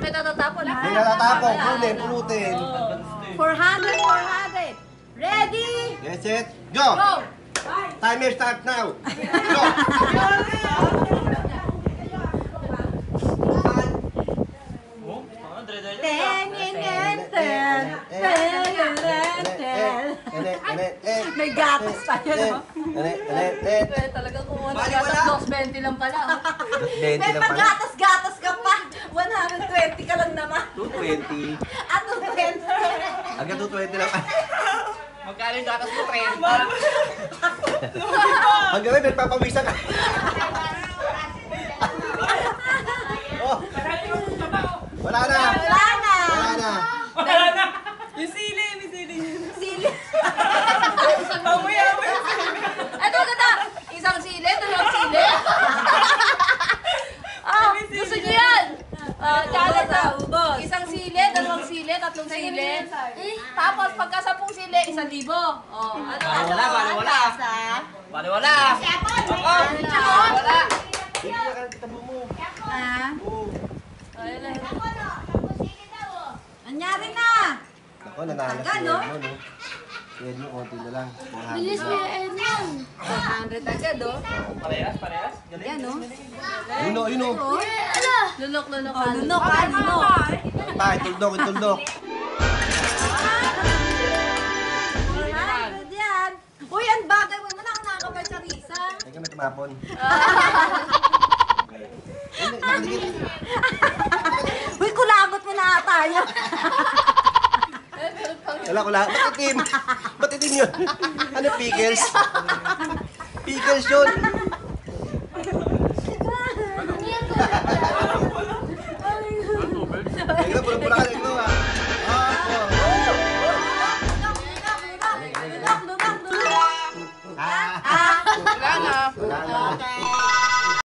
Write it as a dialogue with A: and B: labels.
A: kita tatapon ha.
B: Hindi natatapon. Pulutin.
A: 400. Ready?
B: Get set, go!
A: Go!
B: Timer start now. Go!
A: May gatas pa yun, no? Talagang kung wala gatas, 220 lang pala.
B: 20
A: May
B: lang pala.
A: pag-gatas-gatas ka pa. 120 ka lang naman.
B: 220.
A: At 220.
B: Hanggang 220 lang.
C: Magkano yung gatas mo, 30?
B: Hanggang ngayon, nagpapawisan ka. Oh. Wala na.
A: Wala na.
B: Wala na.
C: Wala na!
D: Yung sili, may sili.
A: Sili.
D: Mamaya,
A: Ito ganda. Isang sili, dalawang sili. Gusto niyo yan? Challenge na. Isang sili, dalawang sili, tatlong sili. Tapos pagka 10 sili, 1,000. Oh, ano?
C: Wala. Wala. Wala.
B: Hindi na ka tabo mo. Oo.
A: Anyari na.
B: Ako, nanalo si
A: Gano?
B: Edmond, no? Si Edmond, konti na lang.
A: Bilis mo yung Edmond. 400 agad, oh.
C: Parehas?
A: Yan, oh.
B: Ayun o, ayun o.
A: Lunok. Lunok, ha? Lunok.
B: Pa, ituldok, ituldok.
A: 400 yan. Uy, ang bagay mo. Mana ako nakakabay sa Risa.
B: Teka, may tumapon. Ayun, nakaligit.
A: Uy, kulagot mo na ata yun.
B: Wala ko lang. Ba't itim? Ba't itim yun? Ano, pickles? Pickles yun. Teka, pula-pula ka.